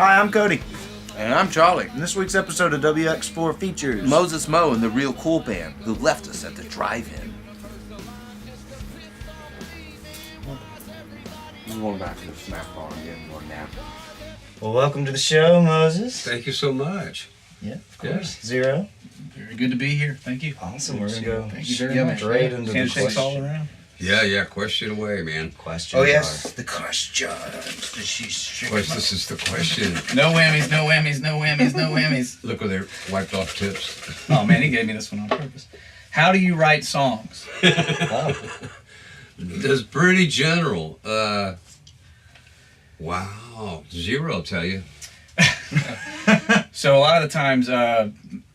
Hi, I'm Cody, And I'm Charlie. and this week's episode of WX4 features Moses Mo and the Real Cool Band, who left us at the drive-in. Just going back to the snack bar and getting more nap. Well, welcome to the show, Moses. Thank you so much. Yeah, of course. Zero. Very good to be here. Thank you. Awesome. We're gonna go Thank you very much. straight into the Handshakes all question. around. Yeah, question away, man. Questions. Oh yes, the questions. Of course, this is the question. No whammies, no whammies, no whammies, no whammies. Look where they're wiped off tips. Oh man, he gave me this one on purpose. How do you write songs? Oh. That's pretty general. Wow. Zero, I'll tell you. So a lot of the times,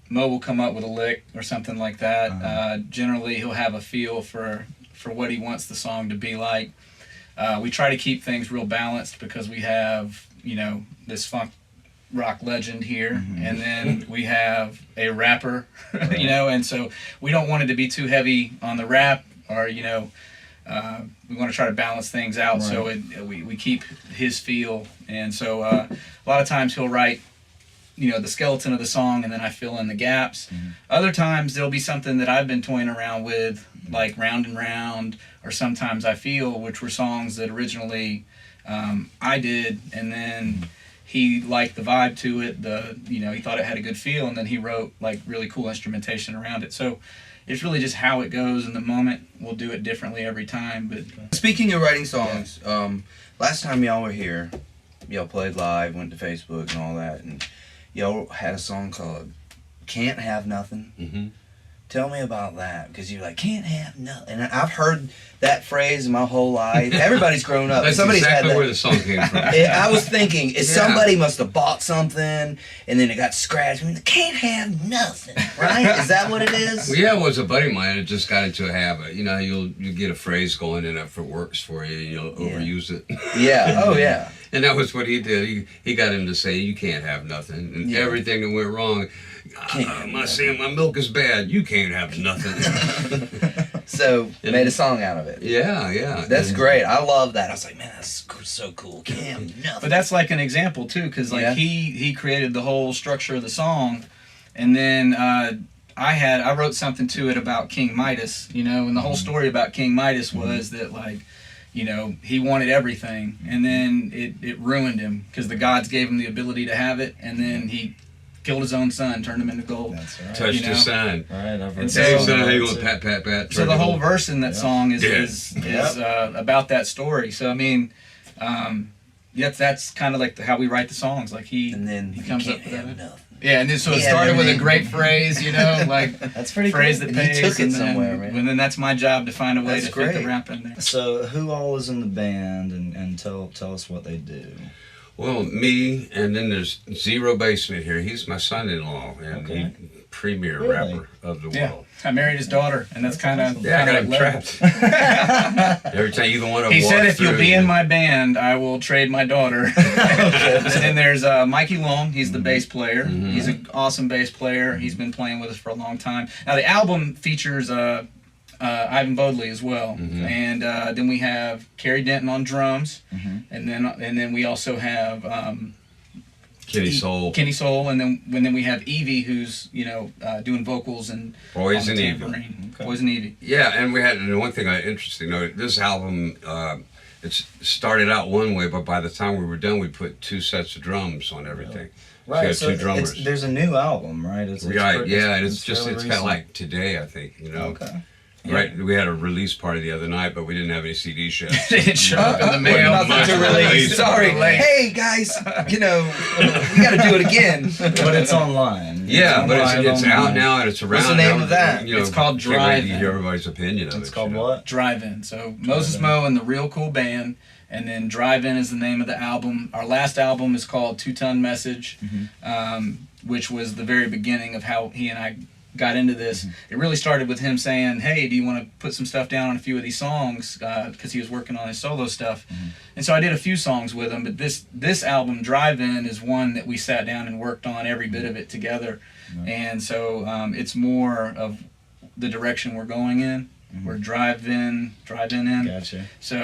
Mo will come up with a lick or something like that. Generally, he'll have a feel for what he wants the song to be like. We try to keep things real balanced because we have, this funk rock legend here, and then we have a rapper, and so we don't want it to be too heavy on the rap, or we want to try to balance things out. Right. So we keep his feel, and so a lot of times he'll write the skeleton of the song, and then I fill in the gaps. Other times there'll be something that I've been toying around with, like Round and Round, or Sometimes I Feel, which were songs that originally I did, and then he liked the vibe to it. He thought it had a good feel, and then he wrote like really cool instrumentation around it. So it's really just how it goes in the moment. We'll do it differently every time. But Speaking of writing songs, last time y'all were here, y'all played live, went to Facebook and all that, and y'all had a song called "Can't Have Nothing." Mm-hmm. Tell me about that, because you're like, can't have nothing. And I've heard that phrase my whole life. Everybody's grown up. That's Somebody's exactly had that. where the song came from. I was thinking, Yeah. somebody must have bought something and then it got scratched. I mean, can't have nothing, right? Is that what it is? Well, yeah, it was a buddy of mine that just got into a habit. You'll get a phrase going, and if it works for you, you'll overuse it. Yeah. Oh, yeah. And that was what he did. He got him to say, "You can't have nothing," and everything that went wrong. My milk is bad. You can't have nothing. So made a song out of it. Yeah. That's great. I love that. I was like, man, that's so cool. Can't have nothing. But that's like an example too, because he created the whole structure of the song, and then I wrote something to it about King Midas, and the whole story about King Midas was that he wanted everything, and then it ruined him because the gods gave him the ability to have it, and then he killed his own son, turned him into gold. That's right. Touched his son. All right, I've heard And Hey, so- son, how you going pat? So the whole verse in that song is Yep. about that story. So I mean, that's kind of like how we write the songs. Like And then he you comes can't up with have that. nothing. Yeah, and then so He it had started with a everything. great phrase, like That's pretty phrase cool. that And he pays, took it and then, somewhere, man. And then that's my job to find a way That's to fit great. the rap in there. So, who all is in the band, and tell us what they do? Well, me, and then there's Zero Basement here. He's my son-in-law, and Okay. he premier Really? rapper of the Yeah, world. I married his daughter, and that's kind of Yeah, I got him like trapped. Every time either one of them He said, walked "If you'll through, be in my band, I will trade my daughter." And then there's Mikey Long. He's the bass player. He's an awesome bass player. He's been playing with us for a long time. Now the album features Ivan Bodley as well, and then we have Kerry Denton on drums, and then we also have Kenny Soul. Kenny Soul, and then we have Evie, who's doing vocals and Poison on the Evie. tambourine. Okay. Poison Evie. Yeah, and we had and one thing interesting note. This album, it started out one way, but by the time we were done, we put 2 sets of drums on everything. Right, So you have 2 drummers. there's a new album, right? It's Right, pretty- yeah, and it's fairly kind of recent. like today, I think. Okay. Right, we had a release party the other night, but we didn't have any CD shows. They didn't show up in the mail. Nothing to Much release. release. Sorry. Late. Hey, guys, we got to do it again. But it's online. Yeah, but online it's out online. now and it's around. What's the name now. of that? It's called can't wait Drive to In. hear everybody's opinion of it. It's called you know? what? Drive-In. So Moses Mo and the Real Cool Band, and then Drive-In is the name of the album. Our last album is called 2 Ton Message, which was the very beginning of how he and I got into this. It really started with him saying, "Hey, do you want to put some stuff down on a few of these songs?" Because he was working on his solo stuff. And so I did a few songs with him, but this album, Drive-In, is one that we sat down and worked on every bit of it together. And so it's more of the direction we're going in. We're drive-in in. Gotcha. So,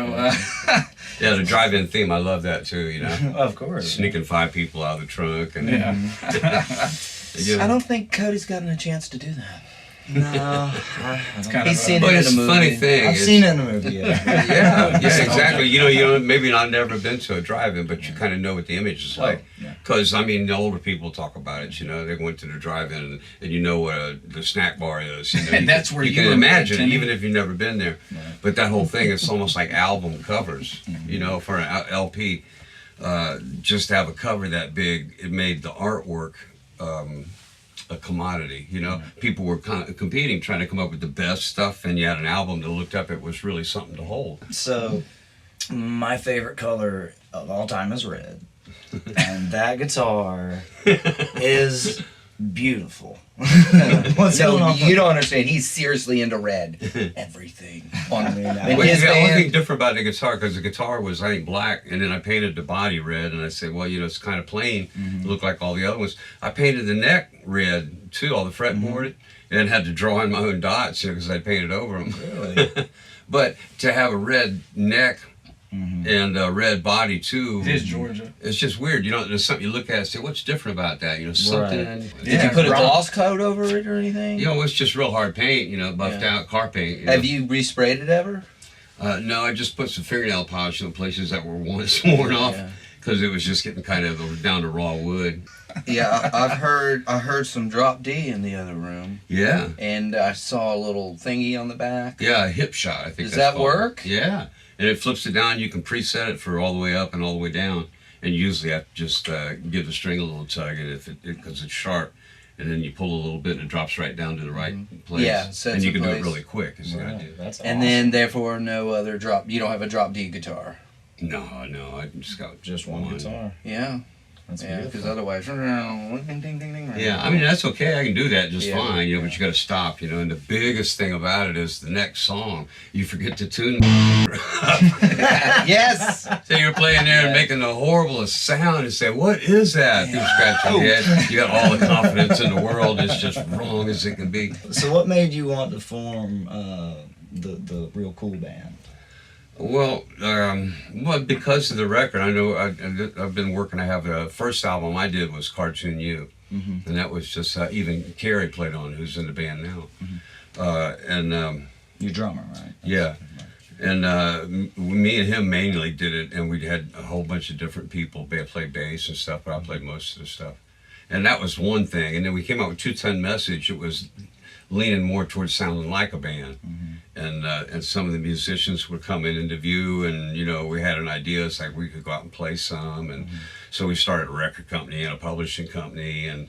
Yeah, the drive-in theme, I love that too, you know. Of course. Sneaking 5 people out of the trunk. And, yeah. I don't think Cody's gotten a chance to do that. No, It's kind He's of seen But it in it's a a movie. funny thing. I've seen it in the movie. Yeah. Yeah, exactly. You know, maybe I've never been to a drive-in, but you kind of know what the image is like. yeah. Because, I mean, the older people talk about it, you know, they went to the drive-in and you know what the snack bar is. You know, And that's where you can were imagine, attending. even if you've never been there. Right. But that whole thing, it's almost like album covers, you know, for an LP. Just to have a cover that big, it made the artwork a commodity. You know, people were competing, trying to come up with the best stuff, and you had an album that looked up, it was really something to hold. So, my favorite color of all time is red, and that guitar is beautiful. What's going No, on? you don't understand. He's seriously into red. Everything. I mean, In Well, his the only band- thing different about the guitar, because the guitar was, I think, black, and then I painted the body red, and I said, well, you know, it's kind of plain, it looked like all the other ones. I painted the neck red, too, all the fretboard, and had to draw in my own dots, you know, because I painted over them. Really? But to have a red neck and a red body, too, It is Georgia. it's just weird. You know, there's something you look at and say, what's different about that? You know, something... Right. Did you put a gloss coat over it or anything? You know, it's just real hard paint, you know, buffed Yeah. out car paint. You Have know. you resprayed it ever? No, I just put some fingernail polish in places that were once worn off Yeah. because it was just getting kind of down to raw wood. Yeah, I heard some drop D in the other room, Yeah, and I saw a little thingy on the back. yeah, a hip shot. I think. Does that's that called. work? Yeah, and it flips it down. You can preset it for all the way up and all the way down. And usually, I just give the string a little tug, and if because it's sharp, and then you pull a little bit, and it drops right down to the right place. Yeah, sets and you in can do it place. really quick. Is the Wow, idea. that's And awesome. then, therefore, no other drop. You don't have a drop D guitar. No, I just got just one guitar. Yeah, That's yeah. beautiful. Because otherwise, ding, ding, ding, ding. Yeah, I mean that's okay. I can do that just Yeah. fine, you know. But you got to stop, you know. And the biggest thing about it is the next song. You forget to tune. Yes. So you're playing there and making the horriblest sound and say, "What is that?" You scratch your head. You got all the confidence in the world. It's just wrong as it can be. So, what made you want to form the Real Cool Band? Well, because of the record, I know I've been working. I have the first album I did was Cartoon You, and that was just even Carrie played on, who's in the band now, and. Your drummer, right? Yeah. And me and him mainly did it, and we had a whole bunch of different people play bass and stuff, but I played most of the stuff. And that was one thing. And then we came out with 210 Message. It was leaning more towards sounding like a band. And some of the musicians were coming into view, and, you know, we had an idea. It's like we could go out and play some. And so we started a record company and a publishing company, and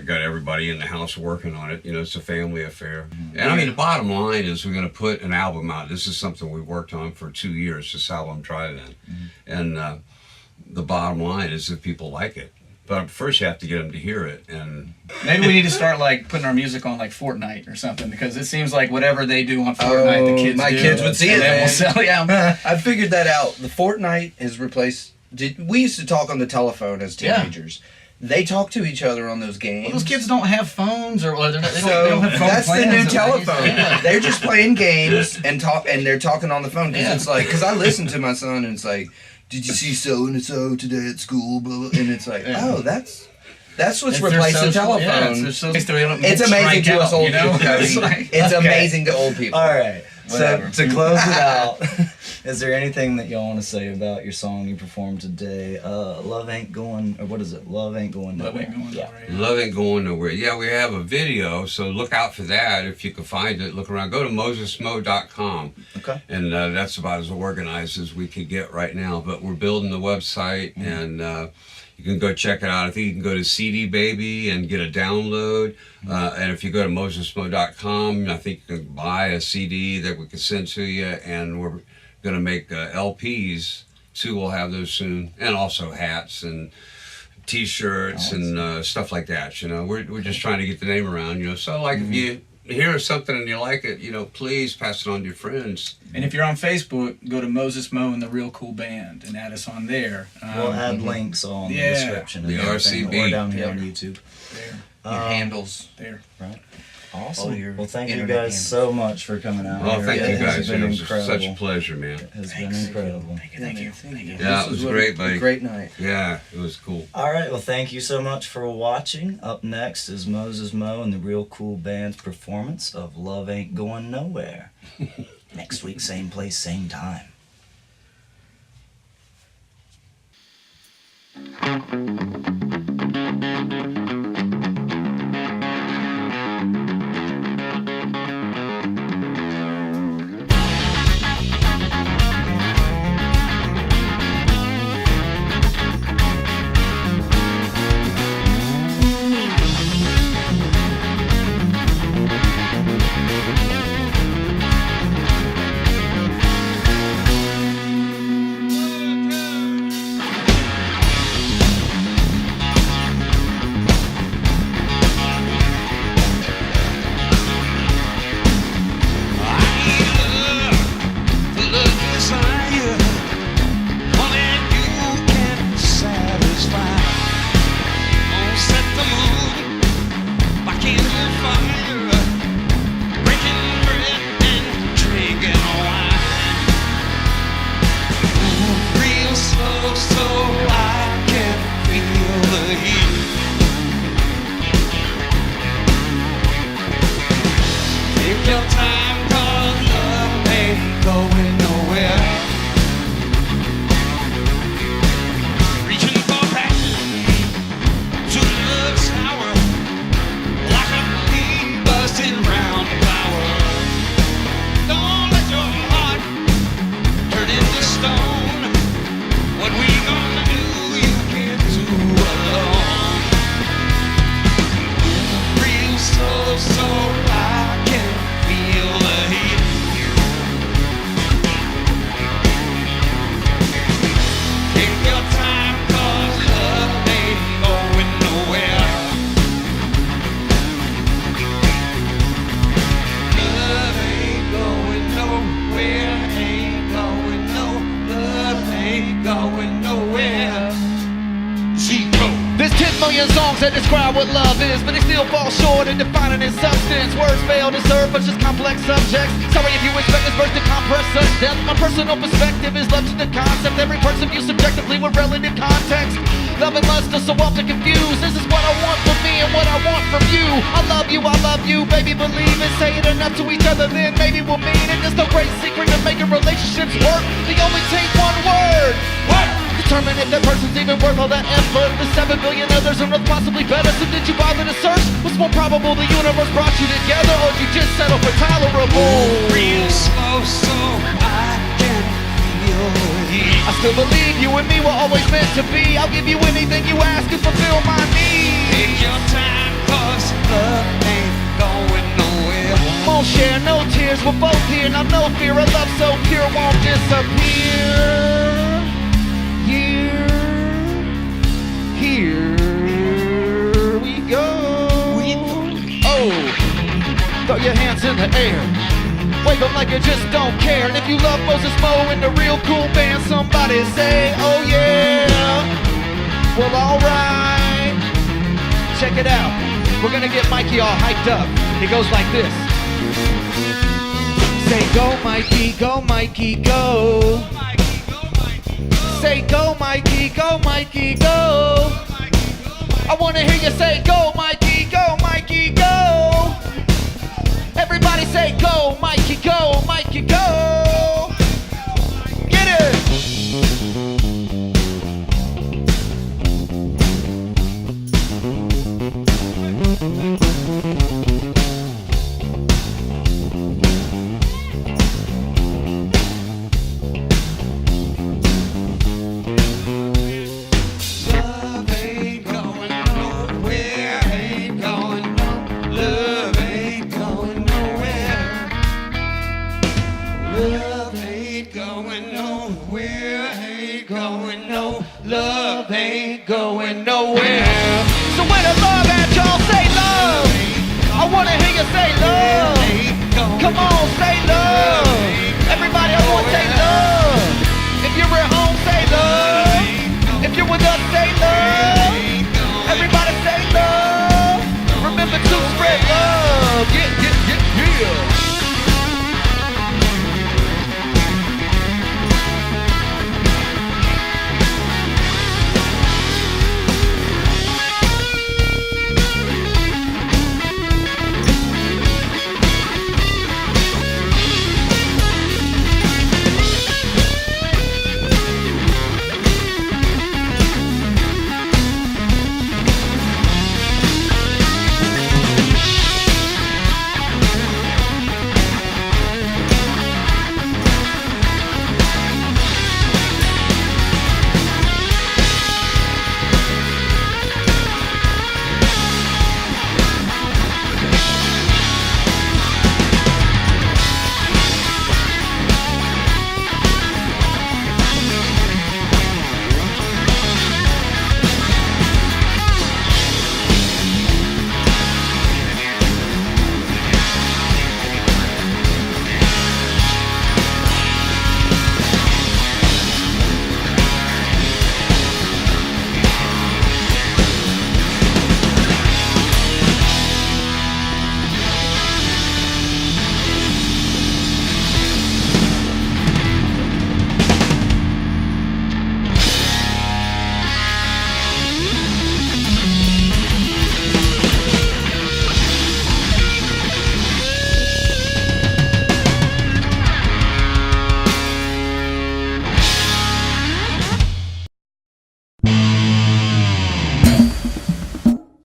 got everybody in the house working on it. You know, it's a family affair. And I mean, the bottom line is we're going to put an album out. This is something we worked on for 2 years, this album, Drive-In. And the bottom line is if people like it. But first you have to get them to hear it. And Maybe we need to start like putting our music on like Fortnite or something, because it seems like whatever they do on Fortnite, the kids my do. kids would see and it, then man. we'll sell, yeah. I figured that out. The Fortnite has replaced. We used to talk on the telephone as Yeah. teenagers. They talk to each other on those games. Well, those kids don't have phones, or they So don't have phone that's the plans new or- telephone. Yeah. They're just playing games and they're talking on the phone because Yeah. it's like, because I listen to my son and it's like, did you see so and so today at school? Blah, blah. And it's like, Yeah. oh, that's what's It's their replaced the social- telephone. yeah, it's their social- they don't It's amazing strike to us out, old you know? people. Cody. It's like- It's Okay. amazing to old people. All right. Whatever. So to close it out, is there anything that y'all want to say about your song you performed today? Love ain't going, or what is it? Love ain't going Love nowhere. ain't going Yeah. nowhere, yeah. Love ain't going nowhere. Yeah, we have a video, so look out for that. If you can find it, look around. Go to mosesmo.com. Okay. And that's about as organized as we could get right now. But we're building the website, and you can go check it out. I think you can go to CD Baby and get a download. And if you go to mosesmo.com, I think you can buy a CD that we can send to you. And we're going to make LPs too. We'll have those soon, and also hats and T-shirts and stuff like that. You know, we're just trying to get the name around. You know, so like if you hear something and you like it, you know, please pass it on to your friends. And if you're on Facebook, go to Moses Mo and the Real Cool Band and add us on there. We'll add links on the Yeah. description. And The everything, RCB. or down here Yeah. on YouTube. There, Your handles. there. Right. Awesome. your Well, thank you internet guys games. so much for coming out. Oh, here. thank you It has guys. been It was incredible. such a pleasure, man. It has been incredible. Thank you. Yeah, it was great, buddy. A great night. Yeah, it was cool. All right, well, thank you so much for watching. Up next is Moses Mo and the Real Cool Band's performance of Love Ain't Going Nowhere. Next week, same place, same time. That describe what love is, but they still fall short in defining its substance. Words fail to serve but just complex subjects. Sorry if you expect this verse to compress such depth. My personal perspective is love to the concept. Every person views subjectively with relative context. Love and lust are so often confused. This is what I want for me and what I want from you. I love you, baby, believe it. Say it enough to each other, then maybe we'll mean it. There's no great secret to making relationships work. They only take one word. What? Determine if that person's even worth all that effort. The 7 billion others are possibly better. So did you bother to search? What's more probable, the universe brought you together, or did you just settle for tolerable? Real slow so I can feel it. I still believe you and me were always meant to be. I'll give you anything you ask and fulfill my needs. Take your time, cause love ain't going nowhere. Won't share no tears, we're both here. Now no fear, a love so pure won't disappear. Here we go. Oh, throw your hands in the air, wave them like you just don't care. And if you love Moses Mo and the Real Cool Band, somebody say, oh yeah. Well, alright, check it out. We're gonna get Mikey all hyped up. It goes like this. Say go Mikey, go Mikey, go. Say go Mikey, go Mikey, go. I wanna hear you say go Mikey, go Mikey, go. Everybody say go Mikey, go Mikey, go. Get it. Love ain't going nowhere. So where the love at, y'all? Say love. I wanna hear you say love. Come on, say love. Everybody, I wanna say love.